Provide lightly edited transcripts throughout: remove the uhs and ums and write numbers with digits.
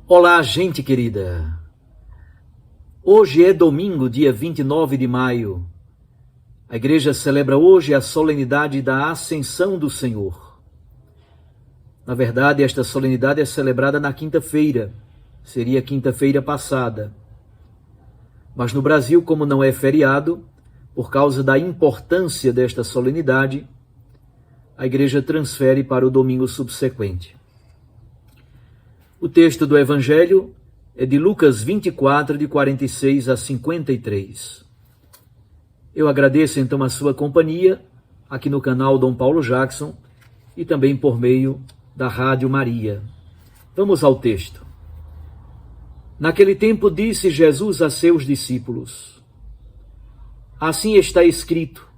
Olá, gente querida! Hoje é domingo, dia 29 de maio. A igreja celebra hoje a solenidade da Ascensão do Senhor. Na verdade, esta solenidade é celebrada na quinta-feira, seria quinta-feira passada. Mas no Brasil, como não é feriado, por causa da importância desta solenidade, a igreja transfere para o domingo subsequente. O texto do Evangelho é de Lucas 24, de 46 a 53. Eu agradeço então a sua companhia aqui no canal Dom Paulo Jackson e também por meio da Rádio Maria. Vamos ao texto. Naquele tempo disse Jesus a seus discípulos: Assim está escrito: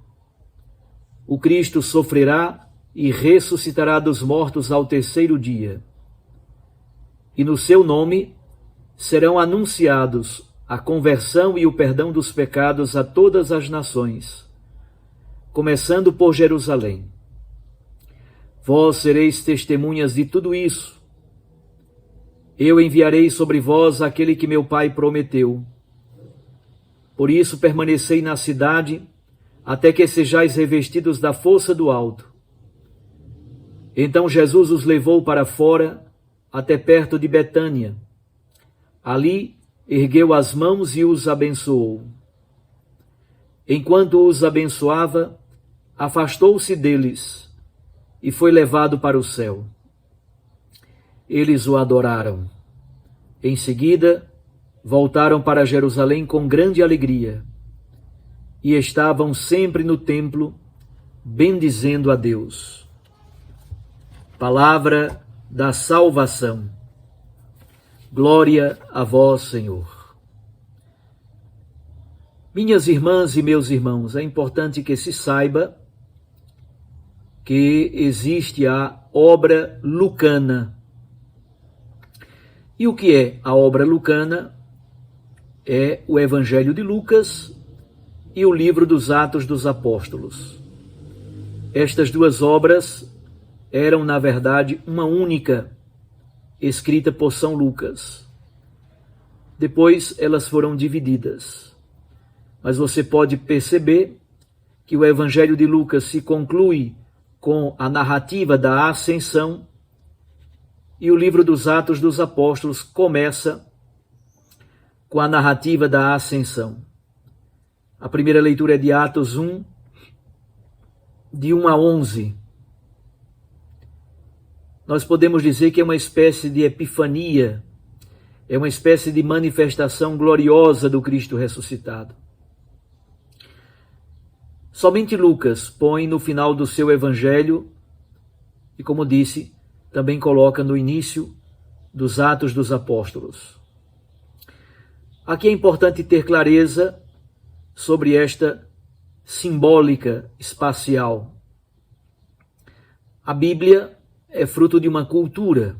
o Cristo sofrerá e ressuscitará dos mortos ao terceiro dia. E no seu nome serão anunciados a conversão e o perdão dos pecados a todas as nações, começando por Jerusalém. Vós sereis testemunhas de tudo isso. Eu enviarei sobre vós aquele que meu Pai prometeu. Por isso permanecei na cidade, até que sejais revestidos da força do alto. Então Jesus os levou para fora, até perto de Betânia. Ali ergueu as mãos e os abençoou. Enquanto os abençoava, afastou-se deles e foi levado para o céu. Eles o adoraram. Em seguida, voltaram para Jerusalém com grande alegria e estavam sempre no templo, bendizendo a Deus. Palavra da salvação. Glória a vós, Senhor. Minhas irmãs e meus irmãos, é importante que se saiba que existe a obra lucana. E o que é a obra lucana? É o Evangelho de Lucas e o livro dos Atos dos Apóstolos. Estas duas obras eram, na verdade, uma única, escrita por São Lucas. Depois elas foram divididas. Mas você pode perceber que o Evangelho de Lucas se conclui com a narrativa da Ascensão e o livro dos Atos dos Apóstolos começa com a narrativa da Ascensão. A primeira leitura é de Atos 1, de 1 a 11. Nós podemos dizer que é uma espécie de epifania, é uma espécie de manifestação gloriosa do Cristo ressuscitado. Somente Lucas põe no final do seu evangelho, e como disse, também coloca no início dos Atos dos Apóstolos. Aqui é importante ter clareza sobre esta simbólica espacial. A Bíblia é fruto de uma cultura.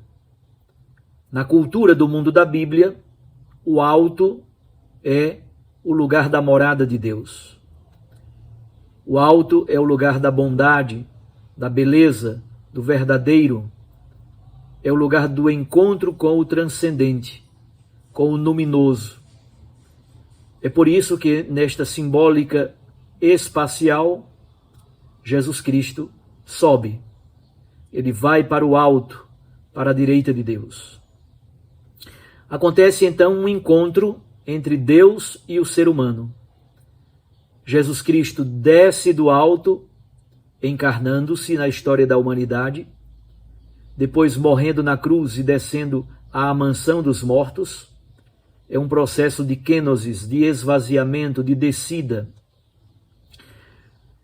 Na cultura do mundo da Bíblia, o alto é o lugar da morada de Deus. O alto é o lugar da bondade, da beleza, do verdadeiro. É o lugar do encontro com o transcendente, com o luminoso. É por isso que nesta simbólica espacial, Jesus Cristo sobe. Ele vai para o alto, para a direita de Deus. Acontece então um encontro entre Deus e o ser humano. Jesus Cristo desce do alto, encarnando-se na história da humanidade, depois morrendo na cruz e descendo à mansão dos mortos. É um processo de kenosis, de esvaziamento, de descida.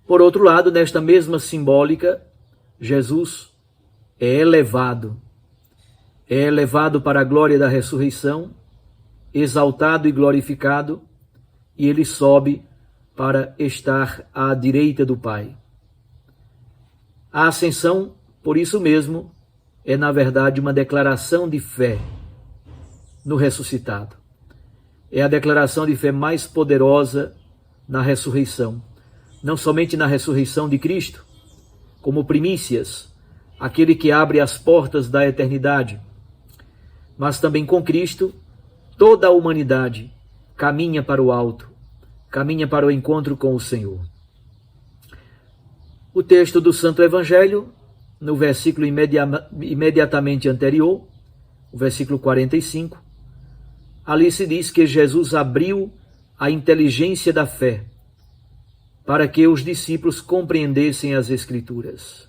Por outro lado, nesta mesma simbólica, Jesus é elevado para a glória da ressurreição, exaltado e glorificado, e ele sobe para estar à direita do Pai. A ascensão, por isso mesmo, é na verdade uma declaração de fé no ressuscitado. É a declaração de fé mais poderosa na ressurreição. Não somente na ressurreição de Cristo, como primícias, aquele que abre as portas da eternidade, mas também com Cristo, toda a humanidade caminha para o alto, caminha para o encontro com o Senhor. O texto do Santo Evangelho, no versículo imediatamente anterior, o versículo 45, ali se diz que Jesus abriu a inteligência da fé para que os discípulos compreendessem as Escrituras.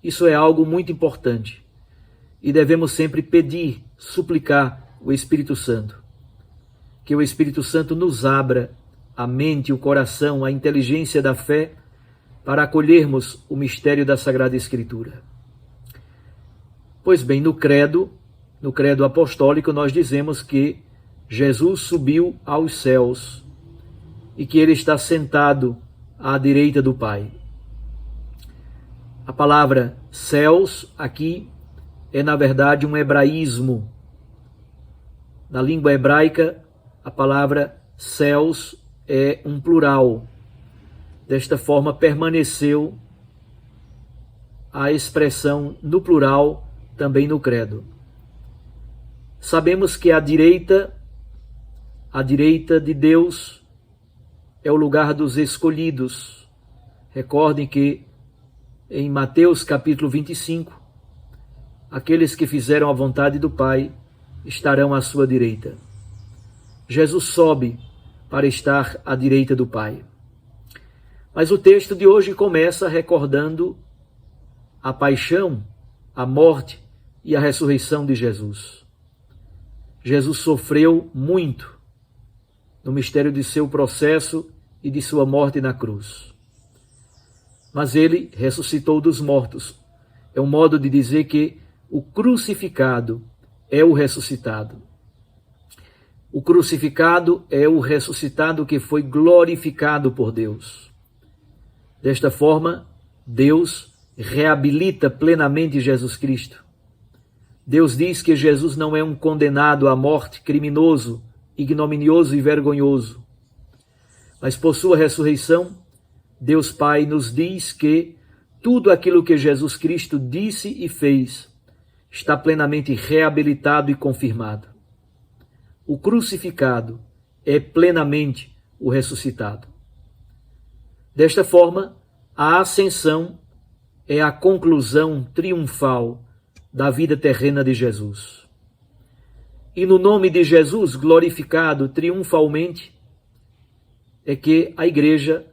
Isso é algo muito importante e devemos sempre pedir, suplicar o Espírito Santo, que o Espírito Santo nos abra a mente, o coração, a inteligência da fé para acolhermos o mistério da Sagrada Escritura. Pois bem, no credo apostólico, nós dizemos que Jesus subiu aos céus e que ele está sentado à direita do Pai. A palavra céus aqui é, na verdade, um hebraísmo. Na língua hebraica, a palavra céus é um plural. Desta forma, permaneceu a expressão no plural também no credo. Sabemos que a direita de Deus é o lugar dos escolhidos. Recordem que em Mateus capítulo 25, aqueles que fizeram a vontade do Pai estarão à sua direita. Jesus sobe para estar à direita do Pai. Mas o texto de hoje começa recordando a paixão, a morte e a ressurreição de Jesus. Jesus sofreu muito no mistério de seu processo e de sua morte na cruz. Mas ele ressuscitou dos mortos. É um modo de dizer que o crucificado é o ressuscitado. O crucificado é o ressuscitado que foi glorificado por Deus. Desta forma, Deus reabilita plenamente Jesus Cristo. Deus diz que Jesus não é um condenado à morte, criminoso, ignominioso e vergonhoso. Mas por sua ressurreição, Deus Pai nos diz que tudo aquilo que Jesus Cristo disse e fez está plenamente reabilitado e confirmado. O crucificado é plenamente o ressuscitado. Desta forma, a ascensão é a conclusão triunfal da vida terrena de Jesus. E no nome de Jesus, glorificado triunfalmente, é que a Igreja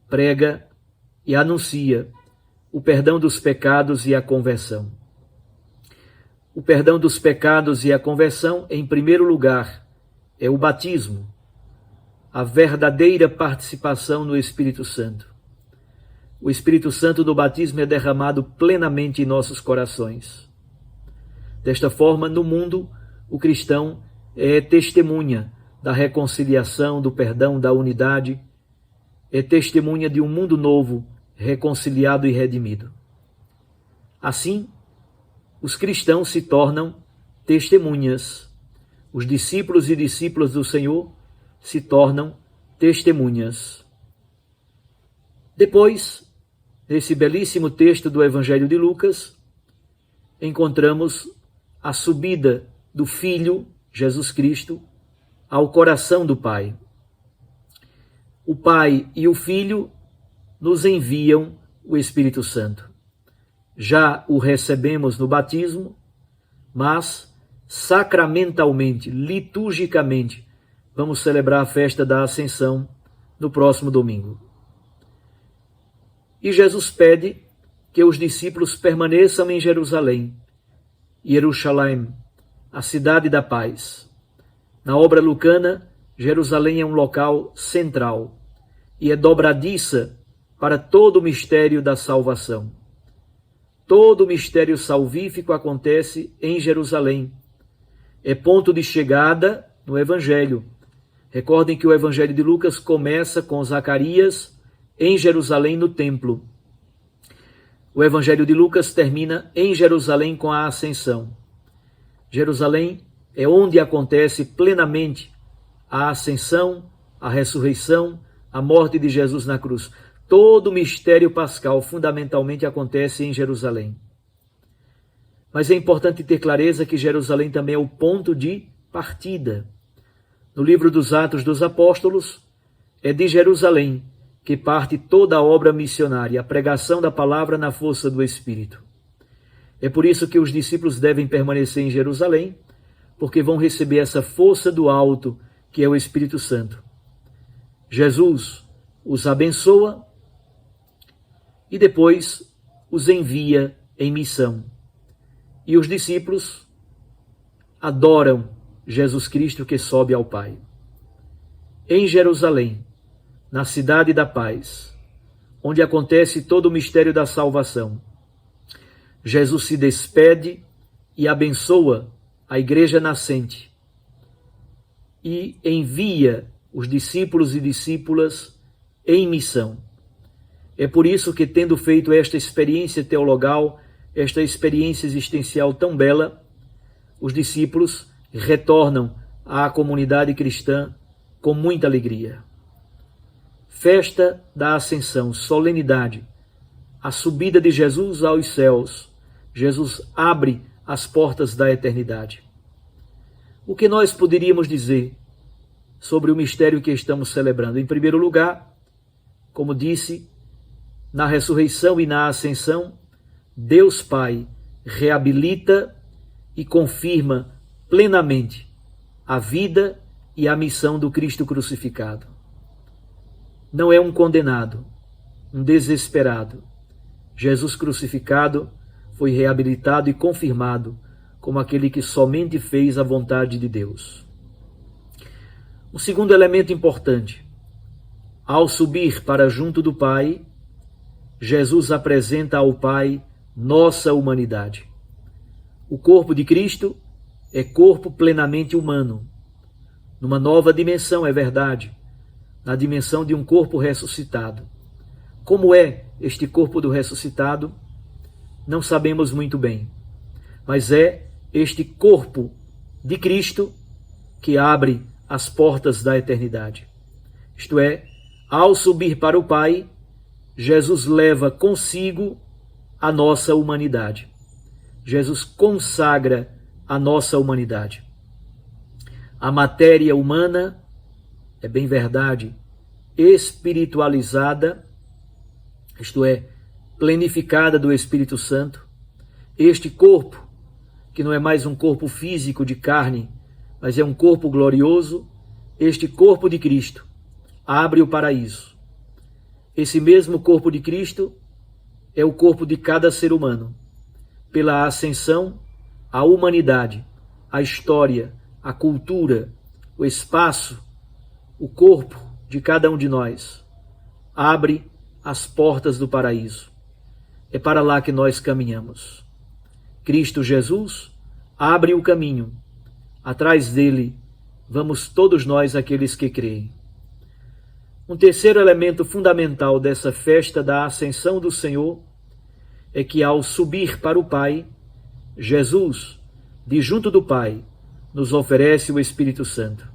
prega e anuncia o perdão dos pecados e a conversão. O perdão dos pecados e a conversão, em primeiro lugar, é o batismo, a verdadeira participação no Espírito Santo. O Espírito Santo do batismo é derramado plenamente em nossos corações. Desta forma, no mundo, o cristão é testemunha da reconciliação, do perdão, da unidade, é testemunha de um mundo novo, reconciliado e redimido. Assim, os cristãos se tornam testemunhas. Os discípulos e discípulas do Senhor se tornam testemunhas. Depois, nesse belíssimo texto do Evangelho de Lucas, encontramos a subida do Filho, Jesus Cristo, ao coração do Pai. O Pai e o Filho nos enviam o Espírito Santo. Já o recebemos no batismo, mas sacramentalmente, liturgicamente, vamos celebrar a festa da Ascensão no próximo domingo. E Jesus pede que os discípulos permaneçam em Jerusalém, Jerusalém, a cidade da paz. Na obra lucana, Jerusalém é um local central e é dobradiça para todo o mistério da salvação. Todo o mistério salvífico acontece em Jerusalém. É ponto de chegada no Evangelho. Recordem que o Evangelho de Lucas começa com Zacarias em Jerusalém no templo. O Evangelho de Lucas termina em Jerusalém com a Ascensão. Jerusalém é onde acontece plenamente a Ascensão, a ressurreição, a morte de Jesus na cruz. Todo o mistério pascal fundamentalmente acontece em Jerusalém. Mas é importante ter clareza que Jerusalém também é o ponto de partida. No livro dos Atos dos Apóstolos, é de Jerusalém que parte toda a obra missionária, a pregação da palavra na força do Espírito. É por isso que os discípulos devem permanecer em Jerusalém, porque vão receber essa força do alto, que é o Espírito Santo. Jesus os abençoa e depois os envia em missão. E os discípulos adoram Jesus Cristo que sobe ao Pai. Em Jerusalém, na cidade da paz, onde acontece todo o mistério da salvação, Jesus se despede e abençoa a igreja nascente e envia os discípulos e discípulas em missão. É por isso que, tendo feito esta experiência teologal, esta experiência existencial tão bela, os discípulos retornam à comunidade cristã com muita alegria. Festa da Ascensão, solenidade, a subida de Jesus aos céus. Jesus abre as portas da eternidade. O que nós poderíamos dizer sobre o mistério que estamos celebrando? Em primeiro lugar, como disse, na ressurreição e na ascensão, Deus Pai reabilita e confirma plenamente a vida e a missão do Cristo crucificado. Não é um condenado, um desesperado. Jesus crucificado foi reabilitado e confirmado como aquele que somente fez a vontade de Deus. O segundo elemento importante: ao subir para junto do Pai, Jesus apresenta ao Pai nossa humanidade. O corpo de Cristo é corpo plenamente humano, numa nova dimensão, é verdade, na dimensão de um corpo ressuscitado. Como é este corpo do ressuscitado? Não sabemos muito bem, mas é este corpo de Cristo que abre as portas da eternidade. Isto é, ao subir para o Pai, Jesus leva consigo a nossa humanidade. Jesus consagra a nossa humanidade. A matéria humana, é bem verdade, espiritualizada, isto é, plenificada do Espírito Santo. Este corpo, que não é mais um corpo físico de carne, mas é um corpo glorioso, este corpo de Cristo abre o paraíso. Esse mesmo corpo de Cristo é o corpo de cada ser humano. Pela ascensão, a humanidade, a história, a cultura, o espaço, o corpo de cada um de nós abre as portas do paraíso. É para lá que nós caminhamos. Cristo Jesus abre o caminho. Atrás dele vamos todos nós, aqueles que creem. Um terceiro elemento fundamental dessa festa da Ascensão do Senhor é que, ao subir para o Pai, Jesus, de junto do Pai, nos oferece o Espírito Santo.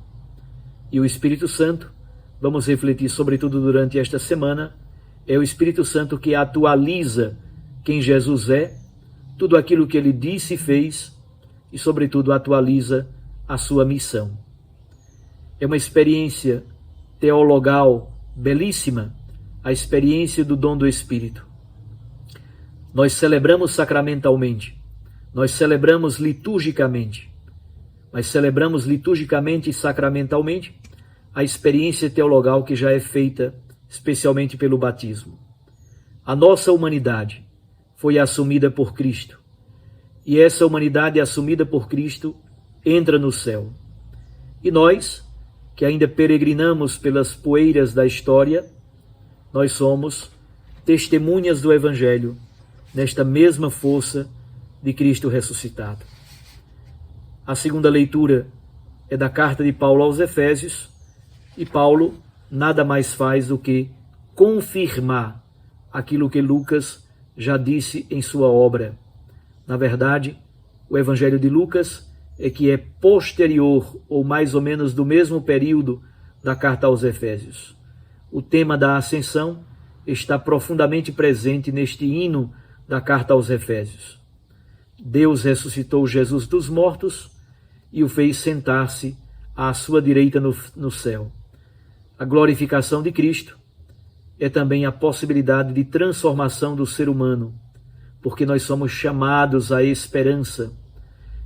E o Espírito Santo, vamos refletir sobretudo durante esta semana, é o Espírito Santo que atualiza quem Jesus é, tudo aquilo que ele disse e fez, e sobretudo atualiza a sua missão. É uma experiência teologal belíssima, a experiência do dom do Espírito. Nós celebramos sacramentalmente, nós celebramos liturgicamente, mas celebramos liturgicamente e sacramentalmente a experiência teologal que já é feita especialmente pelo batismo. A nossa humanidade foi assumida por Cristo, e essa humanidade assumida por Cristo entra no céu. E nós, que ainda peregrinamos pelas poeiras da história, nós somos testemunhas do Evangelho nesta mesma força de Cristo ressuscitado. A segunda leitura é da carta de Paulo aos Efésios, e Paulo nada mais faz do que confirmar aquilo que Lucas já disse em sua obra. Na verdade, o Evangelho de Lucas é que é posterior, ou mais ou menos do mesmo período da carta aos Efésios. O tema da ascensão está profundamente presente neste hino da carta aos Efésios. Deus ressuscitou Jesus dos mortos e o fez sentar-se à sua direita no céu. A glorificação de Cristo é também a possibilidade de transformação do ser humano, porque nós somos chamados à esperança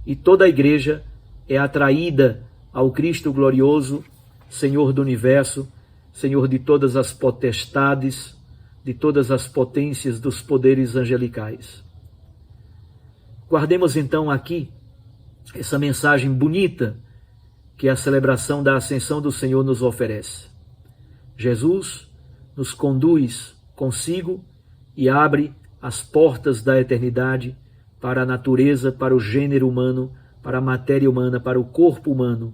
e toda a igreja é atraída ao Cristo glorioso, Senhor do universo, Senhor de todas as potestades, de todas as potências dos poderes angelicais. Guardemos então aqui essa mensagem bonita que a celebração da Ascensão do Senhor nos oferece. Jesus nos conduz consigo e abre as portas da eternidade para a natureza, para o gênero humano, para a matéria humana, para o corpo humano.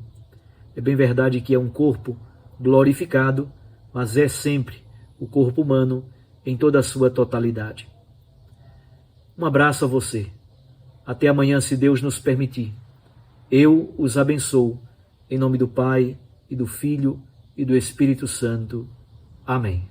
É bem verdade que é um corpo glorificado, mas é sempre o corpo humano em toda a sua totalidade. Um abraço a você. Até amanhã, se Deus nos permitir. Eu os abençoo, em nome do Pai, e do Filho, e do Espírito Santo. Amém.